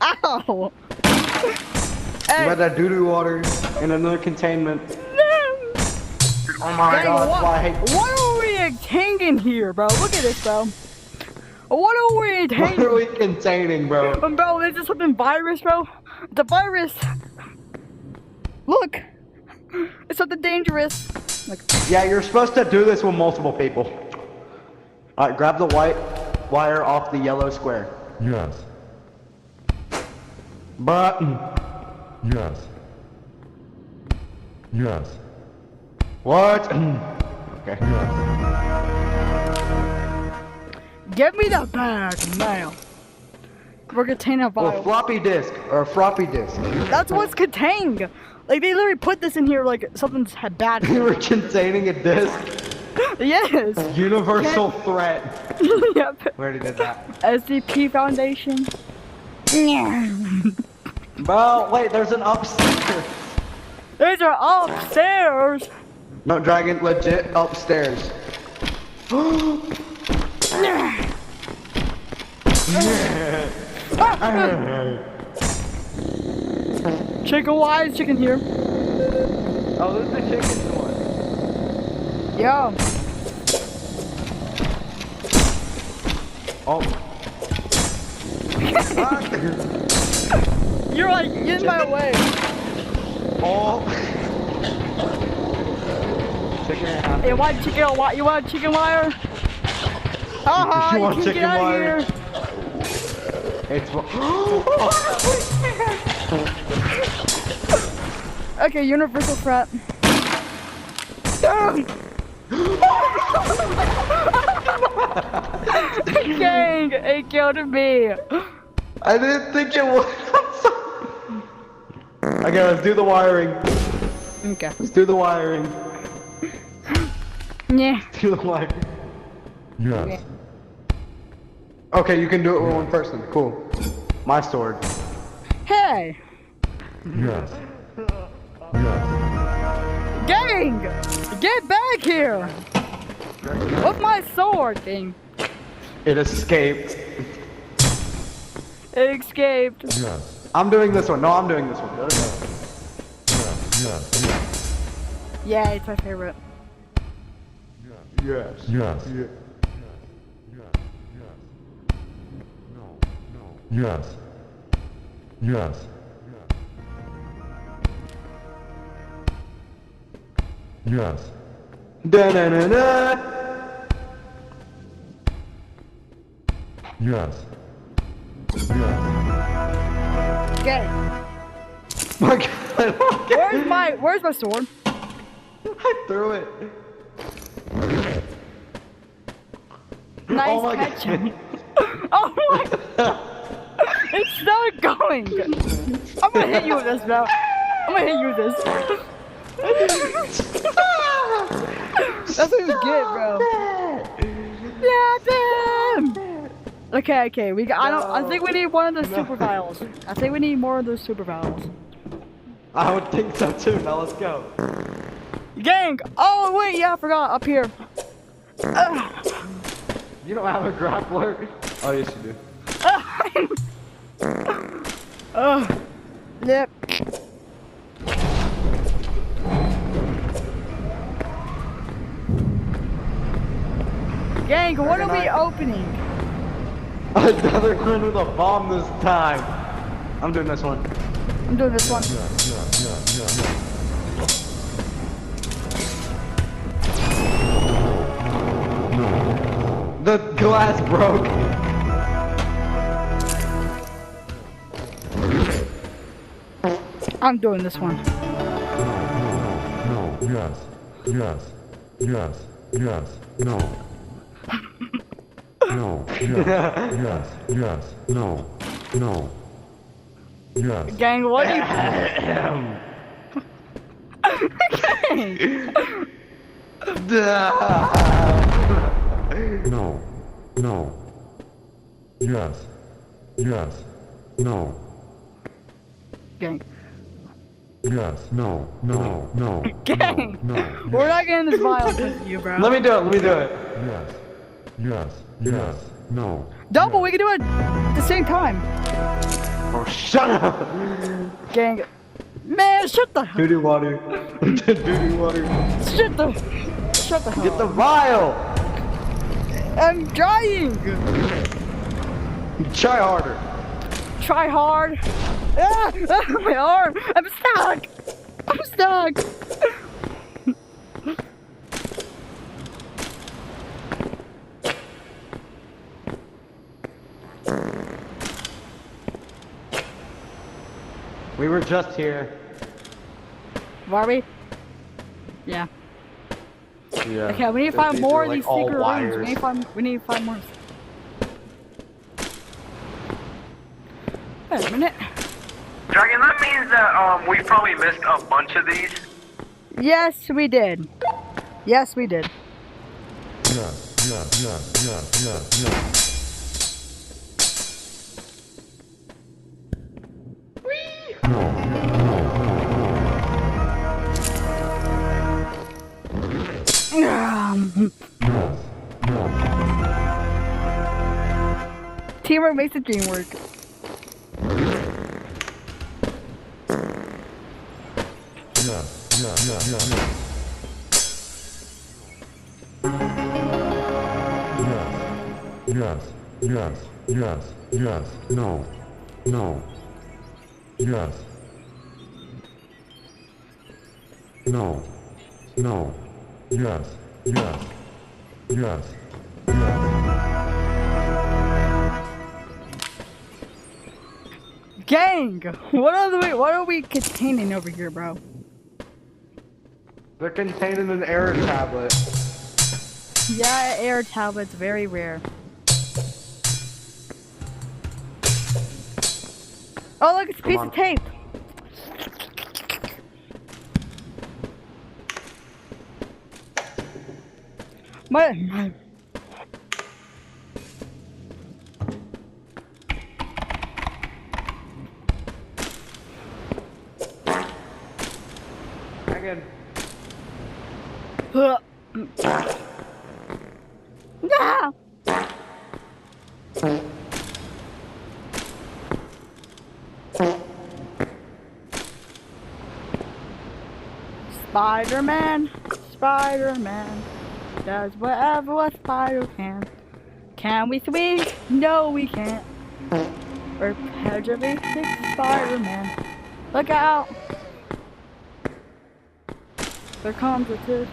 Speaker 2: Ow!
Speaker 1: You
Speaker 2: Hey,
Speaker 1: got that doo-doo water in another containment. Oh my
Speaker 2: dang,
Speaker 1: god,
Speaker 2: what,
Speaker 1: that's why I hate.
Speaker 2: what are we hanging here, bro? Look at this, bro. What are we
Speaker 1: What
Speaker 2: hanging?
Speaker 1: are we containing, bro?
Speaker 2: Bro, is this something virus, bro? The virus. Look, it's something dangerous. Like,
Speaker 1: Yeah, you're supposed to do this with multiple people. Alright, grab the white wire off the yellow square.
Speaker 5: Yes.
Speaker 1: Button.
Speaker 5: Yes. Yes.
Speaker 1: What? Okay.
Speaker 5: Yes.
Speaker 2: give me the bag now. We're containing a
Speaker 1: Or
Speaker 2: vial.
Speaker 1: floppy disk, or a floppy disk.
Speaker 2: That's what's contained. Like they literally put this in here like something's had bad.
Speaker 1: You were containing a disk.
Speaker 2: Yes.
Speaker 1: Universal threat.
Speaker 2: Yep.
Speaker 1: We already did that.
Speaker 2: SDP Foundation.
Speaker 1: Bro, wait, there's an upstairs.
Speaker 2: These are upstairs.
Speaker 1: No, Dragon, legit upstairs.
Speaker 2: Chicken wise, chicken here.
Speaker 1: Oh, this is the chicken one.
Speaker 2: Yo.
Speaker 1: Oh.
Speaker 2: You're like in my way.
Speaker 1: Oh. Chicken and a half.
Speaker 2: You want chicken? You want chicken wire? Haha,
Speaker 1: You
Speaker 2: you
Speaker 1: want
Speaker 2: can't
Speaker 1: chicken
Speaker 2: get out
Speaker 1: wire?
Speaker 2: of here.
Speaker 1: It's
Speaker 2: Okay, universal threat. Gang, it killed me.
Speaker 1: I didn't think it would. Okay, let's do the wiring.
Speaker 2: Okay.
Speaker 1: Let's do the wiring.
Speaker 2: Yeah.
Speaker 1: Do the wiring.
Speaker 5: Yes.
Speaker 1: Okay, you can do it with one person. Cool. My sword.
Speaker 2: Hey,
Speaker 5: Yes. Yes.
Speaker 2: gang, get back here. With my sword, gang.
Speaker 1: It escaped.
Speaker 2: It escaped.
Speaker 5: Yes.
Speaker 1: I'm doing this one. No, I'm doing this one. Go.
Speaker 5: Yes. Yes. Yes.
Speaker 2: Yeah, it's my favorite.
Speaker 1: Yes.
Speaker 5: Yes.
Speaker 1: Yeah.
Speaker 5: Yes. Yes. Yes.
Speaker 1: Da-na-na-na.
Speaker 5: Yes. Yes.
Speaker 2: Okay.
Speaker 1: My God.
Speaker 2: Where's my sword?
Speaker 1: I threw it.
Speaker 2: Nice
Speaker 1: Oh my
Speaker 2: catch.
Speaker 1: God.
Speaker 2: Oh my god. It's still going. I'm gonna hit you with this, bro. I'm gonna hit you with this. That's what you get, bro. Yeah, damn. Okay. We got. I think we need one of those super vials. I think we need more of those super vials.
Speaker 1: I would think so too. Now let's go.
Speaker 2: Gang. Oh wait, yeah, I forgot. Up here.
Speaker 1: You don't have a grappler? Oh, yes, you do.
Speaker 2: Yep. Gang, what are we opening?
Speaker 1: Another one with a bomb this time. I'm doing this one.
Speaker 2: I'm doing this one.
Speaker 1: The glass broke.
Speaker 2: I'm doing this one.
Speaker 5: No, yes, no. No, yes, no, yes.
Speaker 2: Gang, what do you...
Speaker 5: No, yes, no,
Speaker 2: Gang.
Speaker 5: yes, no,
Speaker 2: Gang.
Speaker 5: no,
Speaker 2: We're not getting this vial with you, bro.
Speaker 1: Let me do it.
Speaker 5: yes, no.
Speaker 2: Double, we can do it at the same time.
Speaker 1: Oh, shut up.
Speaker 2: Gang. Man, shut the hell.
Speaker 1: Doo-doo water. Doo-doo water.
Speaker 2: Shut the hell.
Speaker 1: Get the
Speaker 2: up.
Speaker 1: vial.
Speaker 2: I'm trying.
Speaker 1: Try harder.
Speaker 2: Try hard. Ah, my arm. I'm stuck.
Speaker 1: We were just here.
Speaker 2: Are we? Yeah.
Speaker 1: Yeah.
Speaker 2: Okay, we need to find more of
Speaker 1: are
Speaker 2: these
Speaker 1: like all
Speaker 2: secret rooms.
Speaker 1: wires.
Speaker 2: We need to find more. Wait a minute.
Speaker 3: Dragon, that means that we probably missed a bunch of these.
Speaker 2: Yes, we did. Yes, we did.
Speaker 5: Yes.
Speaker 2: Teamwork makes the dream work.
Speaker 5: Yes, no, yes, no, yes.
Speaker 2: Gang, what are we containing over here, bro?
Speaker 1: They're contained in an error tablet.
Speaker 2: Yeah, air tablets, very rare. Oh, look, it's a piece of tape. My.
Speaker 1: Dragon.
Speaker 2: No! Spider-Man does whatever a spider can. Can we swing? No, we can't. We're penetrating Spider-Man. Look out! There comes a tooth.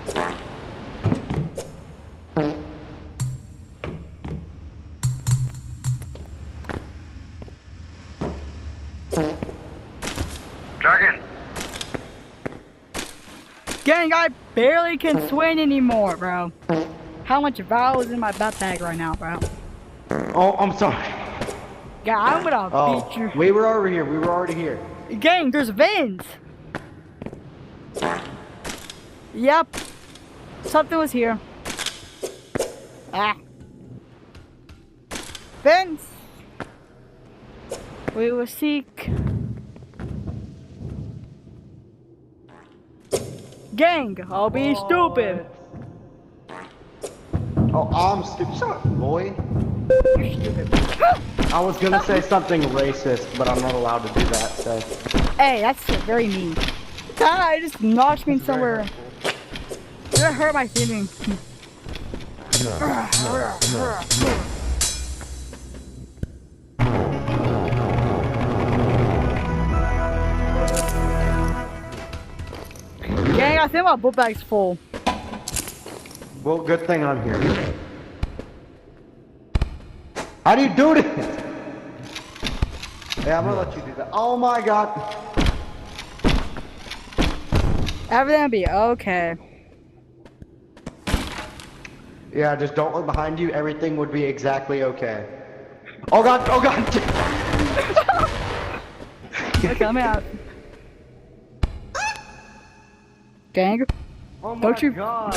Speaker 3: Dragon,
Speaker 2: Gang, barely can swing anymore, bro. How much vials in my butt bag right now, bro?
Speaker 1: Oh, I'm sorry.
Speaker 2: Yeah, I'm gonna beat you.
Speaker 1: Oh, we were over here. We were already here.
Speaker 2: Gang, there's vents. Yep. Something was here. Ah. Vents. We will seek. Gang, I'll be stupid.
Speaker 1: Oh, I'm stupid. Shut up, boy.
Speaker 2: You're stupid.
Speaker 1: I was gonna say something racist, but I'm not allowed to do that, so.
Speaker 2: Hey, that's very mean. Ah, it just knocked me somewhere. You're gonna hurt my feelings. Gang, I think my book bag's full.
Speaker 1: Well, good thing I'm here. How do you do this? Yeah, I'm gonna let you do that. Oh my god.
Speaker 2: Everything will be okay.
Speaker 1: Yeah, just don't look behind you. Everything would be exactly okay. Oh god, oh god.
Speaker 2: Okay, let me out. Gang,
Speaker 1: Oh my
Speaker 2: Don't you-
Speaker 1: god.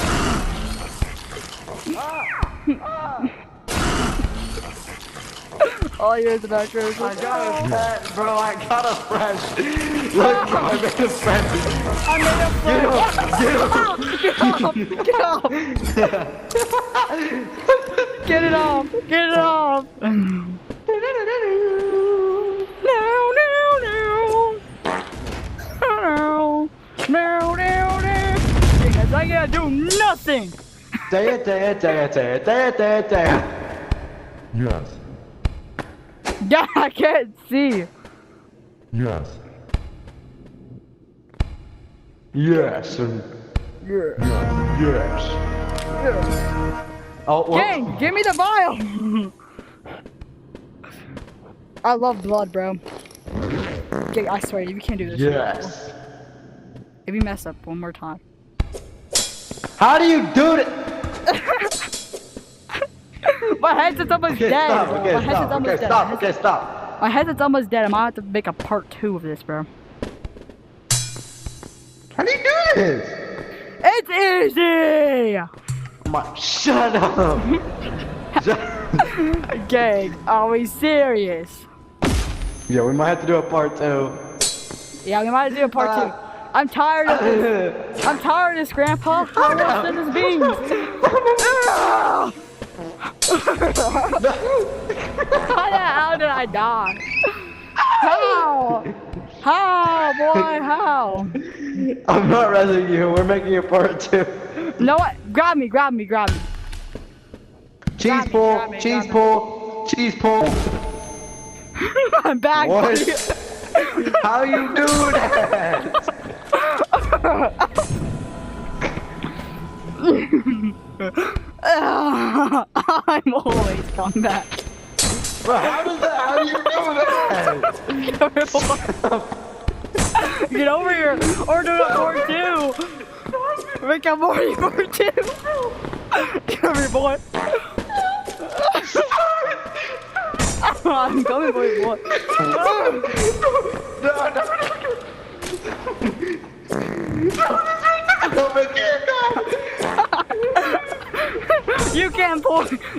Speaker 2: all yours about yours.
Speaker 1: I got a pet, bro. I got a friend. Look, bro, I made a friend.
Speaker 2: I made a friend. Get off! Get it off! Get it off! No, no, no, no, no. Because I gotta do nothing.
Speaker 1: Day it.
Speaker 5: Yes.
Speaker 2: Yeah, I can't see.
Speaker 5: Yes.
Speaker 1: Yes. And
Speaker 2: Yeah.
Speaker 1: yes. Oh, well.
Speaker 2: Gang, give me the vial. I love blood, bro. Gang, I swear, you can't do this.
Speaker 1: Yes.
Speaker 2: If you mess up one more time.
Speaker 1: How do you do it?
Speaker 2: My headset's almost
Speaker 1: Okay,
Speaker 2: dead.
Speaker 1: stop.
Speaker 2: Bro.
Speaker 1: Okay,
Speaker 2: My headset's
Speaker 1: stop.
Speaker 2: almost
Speaker 1: Okay,
Speaker 2: dead.
Speaker 1: stop. Okay, stop.
Speaker 2: My headset's almost dead. I might have to make a part 2 of this, bro.
Speaker 1: How do you do this?
Speaker 2: It's easy!
Speaker 1: Shut up.
Speaker 2: Gang, are we serious?
Speaker 1: Yeah, we might have to do a part 2.
Speaker 2: Yeah, we might do a part 2. I'm tired of this. I'm tired of this, Grandpa. I want to send his beans. How did I die? How? How, boy? How?
Speaker 1: I'm not resing you. We're making a part 2.
Speaker 2: No what? Grab me.
Speaker 1: Cheese
Speaker 2: me,
Speaker 1: pull.
Speaker 2: grab me,
Speaker 1: Cheese
Speaker 2: grab me.
Speaker 1: pull. Cheese pull.
Speaker 2: I'm back.
Speaker 1: What? How you do that?
Speaker 2: I'm always come back.
Speaker 1: Bro, how do you do that?
Speaker 2: Get over here, or do it part 2. Make a more part 2. Get over here, boy. I'm coming for you, boy.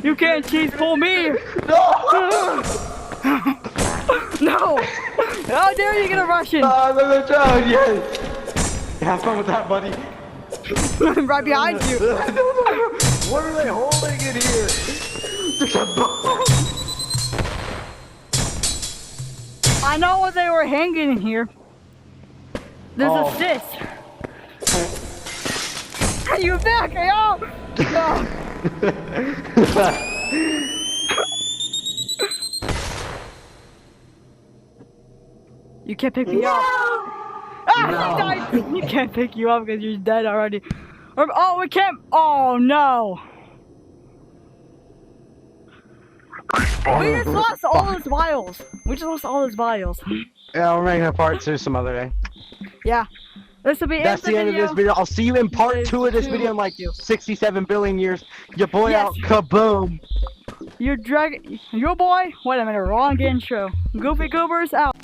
Speaker 2: You can't cheese pull me. No. How dare you get a Russian?
Speaker 1: I'm gonna try, yes. Have fun with that, buddy.
Speaker 2: I'm right behind you.
Speaker 1: What are they holding in here? There's a bomb.
Speaker 2: I know what they were hanging in here. There's
Speaker 1: Oh.
Speaker 2: a sis. Are you back, yo? No. You can't pick me up. Ah, he died. You can't pick you up because you're dead already. Oh, we can't. Oh no. We just lost all those vials.
Speaker 1: Yeah, we're making a part 2 some other day.
Speaker 2: Yeah. This will be
Speaker 1: That's the end of this video. I'll see you in part
Speaker 2: It's
Speaker 1: 2 of this
Speaker 2: too-
Speaker 1: video in like 67 billion years. Your boy
Speaker 2: Yes.
Speaker 1: out. Kaboom.
Speaker 2: Your boy. Wait a minute, wrong intro. Goofy Goobers out.